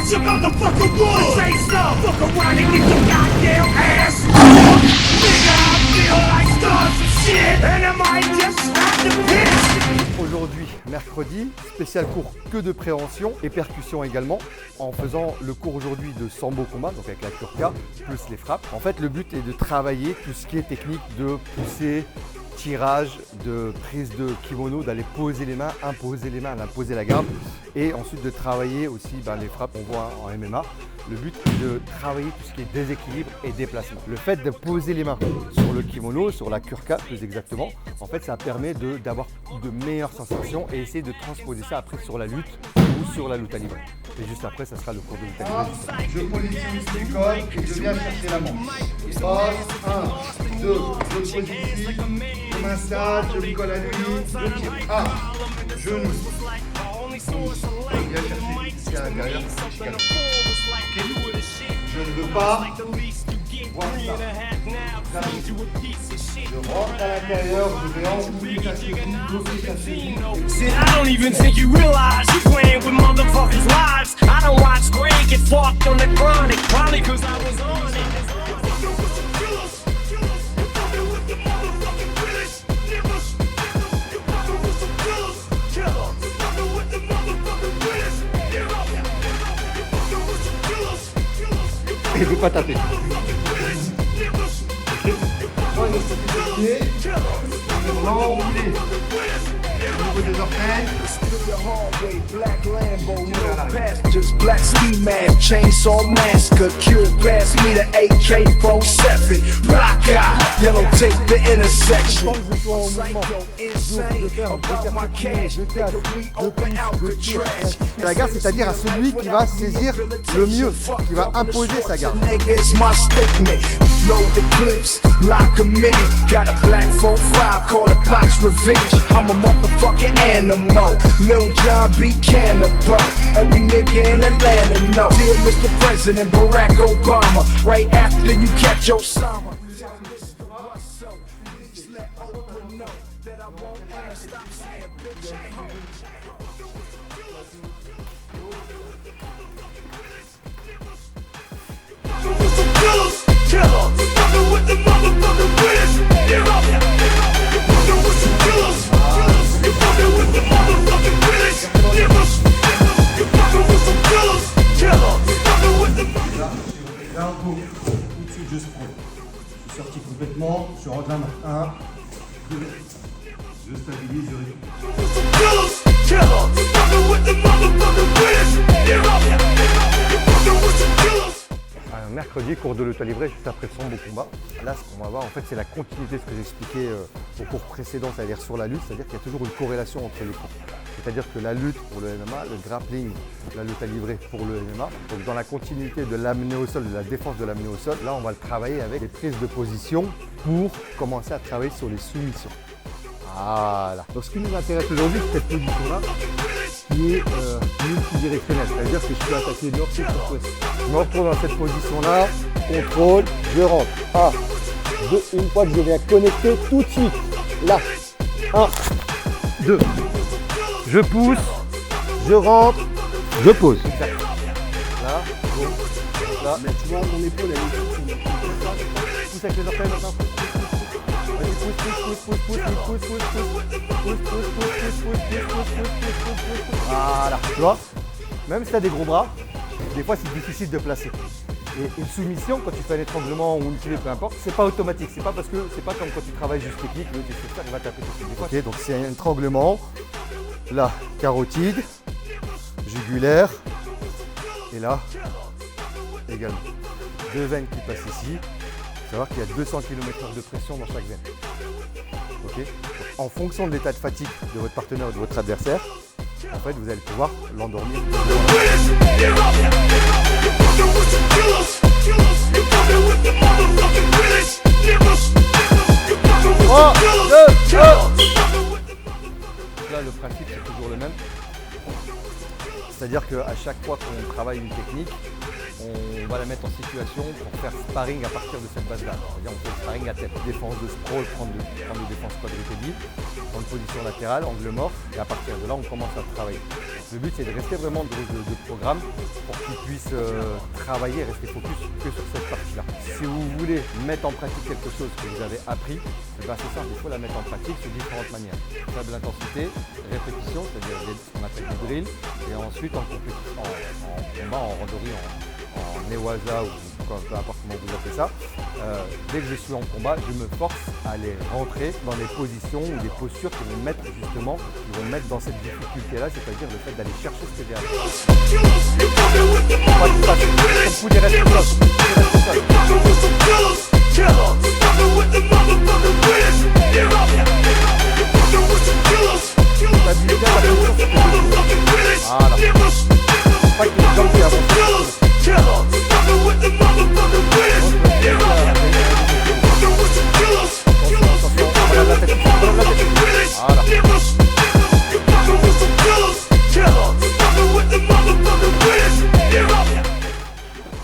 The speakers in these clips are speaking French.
What's your motherfucking rule? Say so. Fuck around and get your goddamn ass. Nigga, I feel like stars and shit. And I might just slap the bitch. Aujourd'hui, mercredi, spécial cours que de préhension et percussion également, en faisant le cours aujourd'hui de sambo combat, donc avec la kurka, plus les frappes. En fait, le but est de travailler tout ce qui est technique de pousser, tirage, de prise de kimono, d'aller poser les mains, imposer la garde, et ensuite de travailler aussi les frappes qu'on voit en MMA. Le but est de travailler tout ce qui est déséquilibre et déplacement. Le fait de poser les mains sur le kimono, sur la kurka plus exactement, en fait ça permet d'avoir de meilleures sensations et essayer de transposer ça après sur la lutte ou sur la lutte à livrer. Et juste après, ça sera le cours de lutte à livrer. Je positionne les codes et je viens chercher la manche. Passe, 1, 2, je positionne, je m'installe, je me colle à lui, je tire. 1, genou. Je viens chercher ici à l'intérieur. Je ne veux pas voir ça. Je rentre à l'intérieur, je vais enrouler sa cheville, bloquer sa cheville. I don't even think you realize you playing with motherfuckers' lives. I don't watch Greg get fucked on the chronic, probably cause I was on it. Et je ne veux pas taper. Moi, il faut que je pied, l'enrouler au niveau des orteils. Just black ski mask, chainsaw massacre, cure past me the AK-47, rock out, yellow tape the intersection. Quand je sois en mouvement, de faire la garde, c'est-à-dire à celui qui va saisir le mieux, qui va imposer sa garde. Load the clips, lock 'em in. Got a black 4-5, call it Box Revenge. I'm a motherfucking animal. Lil John B. Cannibal. Every nigga in Atlanta know. Dear Mr. President Barack Obama. Right after you catch Osama. Just let Oprah know that I won't ever stop saying bitch ain't home. Là, un coup. Tout de suite, je sprint. Je suis sorti complètement. Je rentre la main. 1, 2. Je stabilise, je réduis. Mercredi, cours de lutte à livrer juste après le sambo combat. Là, ce qu'on va voir, en fait, c'est la continuité de ce que j'expliquais au cours précédent, c'est-à-dire sur la lutte, c'est-à-dire qu'il y a toujours une corrélation entre les cours. C'est-à-dire que la lutte pour le MMA, le grappling, la lutte à livrer pour le MMA. Donc dans la continuité de l'amener au sol, de la défense de l'amener au sol, là, on va le travailler avec les prises de position pour commencer à travailler sur les soumissions. Voilà. Donc ce qui nous intéresse aujourd'hui, c'est cette position-là, qui est multidirectionnelle, c'est-à-dire que je peux attaquer nord, sud, ouest. Je me retrouve dans cette position-là, contrôle, je rentre. 1, 2, une fois que je viens connecter tout de suite, là, 1, 2, je pousse, je rentre, je pose. Exact. Là, bon, là. Mais tu vois, mon épaule, elle est pousse avec les orteils maintenant. Voilà, tu vois, même si tu as des gros bras, des fois c'est difficile de placer. Et une soumission, quand tu fais un étranglement ou une clé, peu importe, c'est pas automatique. C'est pas parce que c'est pas comme quand tu travailles juste technique, le défenseur il va taper tout de suite. Ok, donc c'est un étranglement, là, carotide, jugulaire, et là, également. 2 veines qui passent ici. Il faut savoir qu'il y a 200 km/h de pression dans chaque veine. Okay. En fonction de l'état de fatigue de votre partenaire ou de votre adversaire, en fait, vous allez pouvoir l'endormir. 3, 2, 1. Là, le principe, c'est toujours le même. C'est-à-dire qu'à chaque fois qu'on travaille une technique, on va la mettre en situation pour faire sparring à partir de cette base-là. C'est-à-dire on fait le sparring à tête, défense de sprawl, prendre de défense quadrupédie, prendre position latérale, angle mort, et à partir de là on commence à travailler. Donc, le but c'est de rester vraiment de programme pour qu'ils puissent travailler et rester focus que sur cette partie-là. Si vous voulez mettre en pratique quelque chose que vous avez appris, c'est simple, il faut la mettre en pratique sous différentes manières. Faible intensité, répétition, c'est-à-dire ce qu'on appelle des drills, et ensuite en combat, en randonnée, en newaza ou peu importe comment vous appelez ça. Dès que je suis en combat, je me force à aller rentrer dans des positions ou des postures qui vont me mettre justement, qui vont me mettre dans cette difficulté-là, c'est-à-dire le fait d'aller chercher ce que j'ai appris. Comme des restes au sol.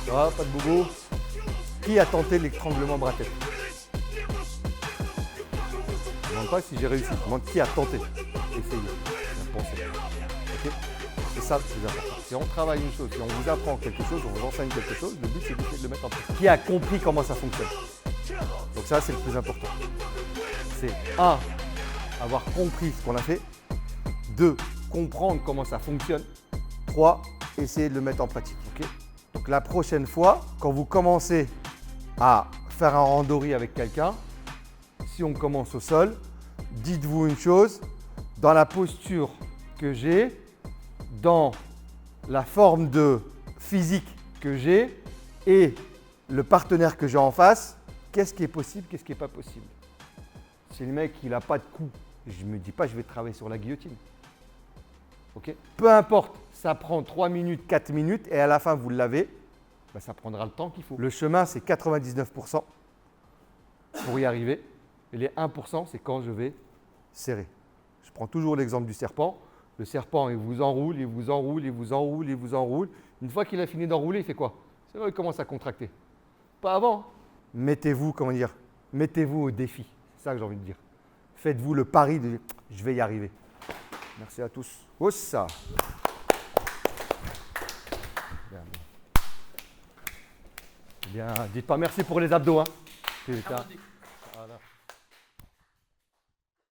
Ça va, pas de boubou. Qui a tenté l'étranglement bras-tête? Je ne demande pas si j'ai réussi, je demande qui a tenté. Essayez, pensez. Okay, c'est ça le plus important. Si on travaille une chose, si on vous apprend quelque chose, on vous enseigne quelque chose, le but c'est d'essayer de le mettre en pratique. Qui a compris comment ça fonctionne? Donc ça c'est le plus important. C'est 1. Avoir compris ce qu'on a fait. 2. Comprendre comment ça fonctionne. 3. Essayer de le mettre en pratique. Okay, donc la prochaine fois, quand vous commencez à faire un randori avec quelqu'un, si on commence au sol, dites-vous une chose, dans la posture que j'ai, dans la forme de physique que j'ai et le partenaire que j'ai en face, qu'est-ce qui est possible, qu'est-ce qui n'est pas possible. Si le mec il n'a pas de coup, je ne me dis pas je vais travailler sur la guillotine. Okay, peu importe, ça prend 3 minutes, 4 minutes et à la fin vous l'avez, ben, ça prendra le temps qu'il faut. Le chemin c'est 99% pour y arriver et les 1% c'est quand je vais serrer. Je prends toujours l'exemple du serpent. Le serpent, il vous enroule, il vous enroule, il vous enroule, il vous enroule. Une fois qu'il a fini d'enrouler, il fait quoi? C'est là où il commence à contracter. Pas avant. Mettez-vous, comment dire, mettez-vous au défi. C'est ça que j'ai envie de dire. Faites-vous le pari de « je vais y arriver ». Merci à tous. Oh ça. Bien, dites pas merci pour les abdos. Hein. Putain.